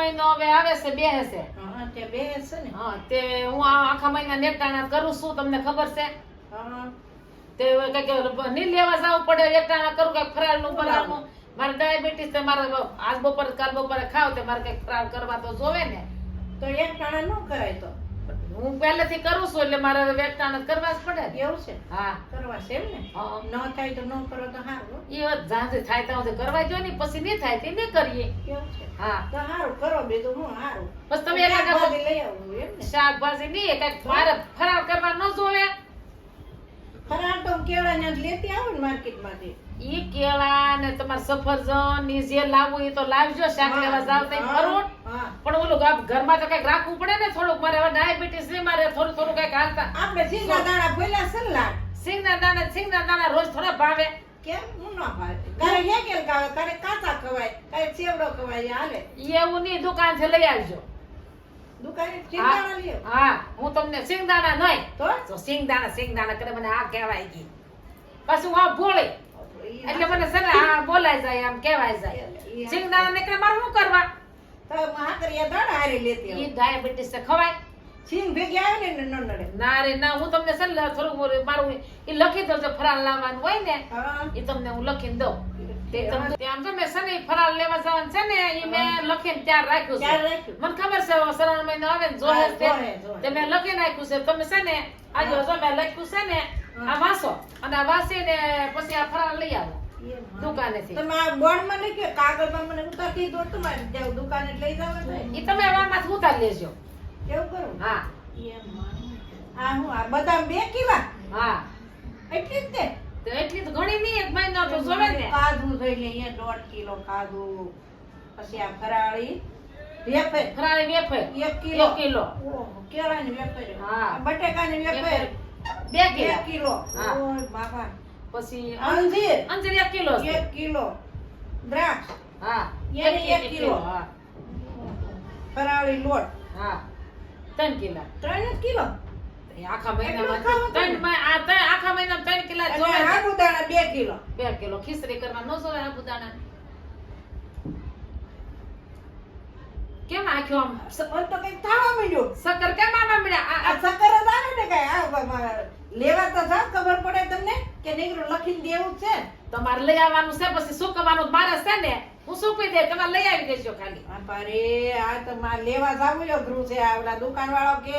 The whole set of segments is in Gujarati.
મહિનો હવે આવે છે બેહે છે. હા તે બે છે ને. હા તે હું આ આખા મહિના નેટાણા કરું છું તમને ખબર છે. હા તે કઈક નહીં લેવા જવું પડે એકટાણા કરું કઈક ફરાળનું બરાળનું. મારે ડાયાબિટીસ છે મારે આજ બપોરે કાલ બપોરે ખાવ તે મારે કઈક ફરાળ કરવા તો જોવે ને. તો એક ટાણા ન કરાય તો. હું પહેલેથી કરું છું એટલે મારે એકટાણા કરવા જ પડે ને. એવું છે. હા કરવા છે એમ ને. હા. ન થાય તો ન કરો તો સારું. એ વાત જ્યાં થાય ત્યાં સુધી કરવા જો ને પછી નહીં થાય તે નહીં કરીએ. એવું છે. હા તો સારું કરો બીજું હું સારું. બસ તમે એક શાકભાજી લઈ આવું એમ ને. શાકભાજી નહીં કઈક મારે ફરાળ કરવા ન જોવે. ફરાળ તો કેળાને જ લેતી આવું ને માર્કેટમાંથી. ઈ કેળા ને તમારે સફરજન ની જે લાવવું એ તો લાવજો શાક લેવા જાવ તો ફરૂટ. હા પણ ઓલું ઘરમાં તો કઈક રાખવું પડે ને થોડુંક મારે હવે ડાયાબિટીસ નહીં મારે થોડું થોડું કઈક હાલતા. આપણે સિંગના દાણા ભોયલા છે ને લાડ. સિંગના દાણા રોજ થોડા ભાવે. કેમ હું ન ભાવે. કારે હેકેલ ખાવે કારે કાચા ખવાય કારે ચેવડો ખવાય હાલે. એવું નહીં દુકાન થી લઈ આવજો. દુકાને સિંગદાણા લ્યો. હા હું તમને સિંગદાણા નહીં તો સિંગદાણા કરે મને આ કહેવાય ગઈ પાછું આ ભોળી એટલે મને છે ને આ બોલાય જાય આમ કહેવાય જાય. સિંગદાણા નીકળે મારે શું કરવા. તો હાકરિયા દાણા હારી લેતી ઈ આવું. ડાયાબિટીસ છે ખવાય. સિંગ ભેગી આવે ને ન નડે. ના રે ના હું તમને છે ને થોડું મારું એ લખી દઉં ફરાળ લાવવાનું હોય ને હા એ તમને હું લખીને દઉં. આમ તો મેં છે ને ફરાળ લેવા જવાનું છે ને એ મેં લખીને ત્યાર રાખ્યું ચાલ છે. રાખ્યું. મને ખબર છે શ્રાવણ મહિનો આવે ને જોહે તે મેં લખી નાખ્યું છે. તમે છે ને આજે જો મેં લખ્યું છે ને આ વાંચો અને આ વાંચીને પછી આ ફરાળ લઈ આવો દુકાનેથી. તમે આ બોર્ડમાં લખ્યો કાગળમાં મને ઉતારથી દો તમારે જાવ દુકાને લઈ જવા થાય. એ તમે આમાંથી ઉતારી લેજો. એવું કરું. હા આ હું આ બદામ 2 કિલા હા એટલી જ ને. તો એટલી તો ઘણી નહીં એક મહિનો તો જોવે ને. કાજુ જોઈ લઈએ 1.5 કિલો કાજુ. પછી આ ફરાળી વેફર ફરાળી વેફર 1 કિલો. 1 કિલો. ઓહો કેળાની વેફર. હા. આ બટેકાની વેફર 2 કિલો. 1 કિલો. હા. ઓય બાબા. પછી અંજીર અંજીર 1 કિલો છે. 1 કિલો. દ્રાક્ષ હા એને 1 કિલો. હા ફરાળી લોટ હા 3 કિલો. 3 કિલો. આખા મહિનામાં એટલું ખાવું આખા મહિનામાં 3 કિલો અને જોવે. સાબુદાણા 2 કિલો. 2 કિલો ખીચડી કરવા ન જોવે સાબુદાણા. કેમ આખ્યો આમ ઓલ તો કઈ થવા માંડ્યું. શક્કર કેમ આમાં મળ્યા આ શક્કર જ આવે ને કઈ આ લેવા તો જાવ ખબર પડે તમને કે નીકળું લખીને દેવું જ છે. તમારે લઈ આવવાનું છે પછી સુકવાનું મારે છે ને હું સુકવી દે તમારે લઈ આવી દેજો ખાલી. અરે આ તો મારે લેવા જાવું અઘરું છે. આ ઓલા દુકાન વાળો કે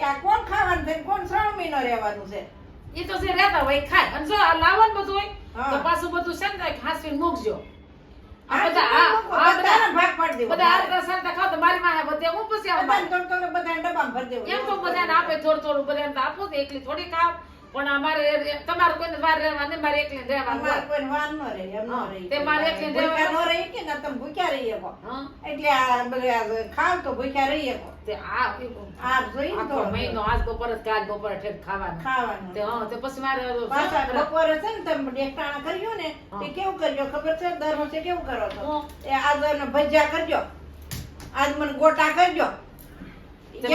આ કોણ ખાવાનું છે ને કોણ 3 મહિનો રહેવાનું છે. એ તો જે રહેતા હોય એ ખાય અને જો આ લાવવાનું બધું હોય હા. તો પાછું બધું છે ને હાંસવીને મૂકજો. આ આ બધા બધાને ભાગ પાડી દેવો. બધા આરતા સારતા ખાવ તો મારી માથે બધે હું પછી આવું બધાને થોડું બધાને ડબ્બામાં ભરી દેવું. એમ તો બધાને આપે થોડું થોડું બધાને તો આપો તો એકલી થોડી ખાવ. પણ અમારે તમારે કોઈને વાર રહેવા નહીં મારે એકલી રહેવાનું અમારે હોય. કોઈ વાન ન રહે એમ ન હા, રહે. તે મારે એકલી ભૂખ્યા રહેવાનું. ન રહી કે ના તમે ભૂખ્યા રહી શકો. હા એટલે આ બધા ખાવ તો ભૂખ્યા રહી શકો. તે આ આ જોઈ ને આખો તો મહિનો આજ બપોરે કાલ બપોરે ઠેક ખાવાનું. ખાવાનું. તે હા તે પછી મારે પાછા બપોરે છે ને તમે એકટાણા કર્યું ને તે કેવું કરજો ખબર છે દર વર્ષે કેવું કરો છો હું એ આજ એને ભજીયા કરજો આજ મને ગોટા કરજો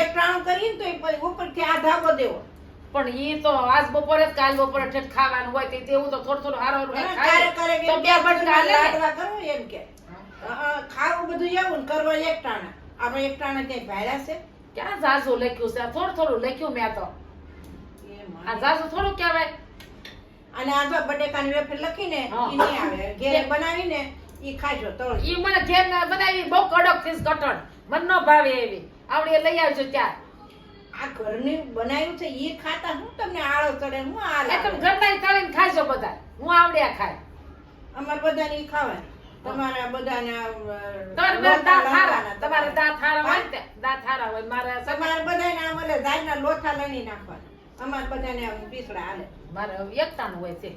એકટાણું કરીને તો એ પછી ઉપરથી આ ધાબો દેવો. પણ ઈ તો આજ બપોરે જ કાલ બપોરે ઠેઠ ખાવાનું હોય તે તેવું તો થોડું થોડું હારો ક્યારે કરે કે તો બે બટકા લે ને. લાડવા કરો એમ કે ખાવું બધું એવું ને કરવા એકટાણા. આપણે એકટાણા ક્યાંય ભાડ્યા છે ક્યાં જાજુ લખ્યું છે આ થોડું થોડું લખ્યું મેં તો. આ જાજુ થોડું કહેવાય. અને આ જો બટેકાની વેફર લખીને હા. ઈ નહીં આવે ઘેર બનાવીને ઈ ખાજો તળ. ઈ મને ઘેર ના બનાવી બહુ કડક ફીસ કટણ મને ન ભાવે એવી આવડી લઈ આવજો ત્યાં. આ ઘરની બનાવ્યું છે ઈ ખાતા હું તમને આળો ચડે હું આ એ તમે લાગે. ઘરના તળીને ખાજો બધા હું આવડ્યા ખાય. અમાર બધાને ઈ ખાવાનું. તમારા બધાને તમારે દાંત હારા તમારે દાંત હારા હોય ને દાંત હારા હોય મારે તમારે બધાને આમ ઓલે ઝાડના લોથા લઈ નાખવાના. અમાર બધાને આમ પીસડા હાલે. મારે એકતાનું હોય છે.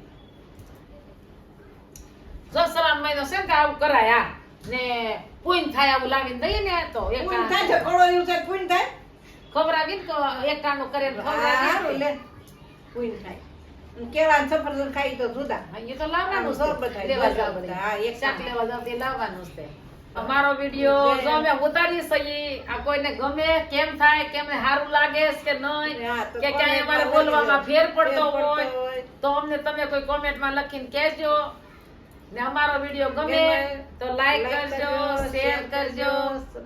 જો શ્રાવણ મહિનો છે ને તો આવું કરાય આ ને પૂન થાય આવું લાવીને દઈએ ને તો પૂન થાય છે કળોયું છે પૂન થાય. ખવડાવીને તો એકટાણું કરીને હારું ખવડાવી લે પૂન થાય. અને કેળા ને સફરજન ખાઈ તો જુદા. એ તો લાવવાનું આમ છે. બધા લેવા બધા જાવ બધા. હા, એક શાક લેવા જાવ તે લાવવાનું છે. અમારો વિડિયો જો અમે ઉતારી સહી આ કોઈને ગમે કેમ થાય કેમ સારું લાગે છે કે નહીં હા, તો કે ક્યાંય અમારે comment માં બોલવામાં ફેર પડતો ફેર હોય તો અમને તમે કોઈ કોમેન્ટમાં લખીને કહેજો ને અમારો વિડીયો ગમે તો લાઈક કરજો, શેર કરજો,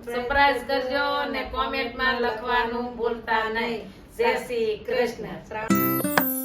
સબસ્ક્રાઇબ કરજો ને કોમેન્ટમાં લખવાનું ભૂલતા નહીં. જય શ્રી કૃષ્ણ.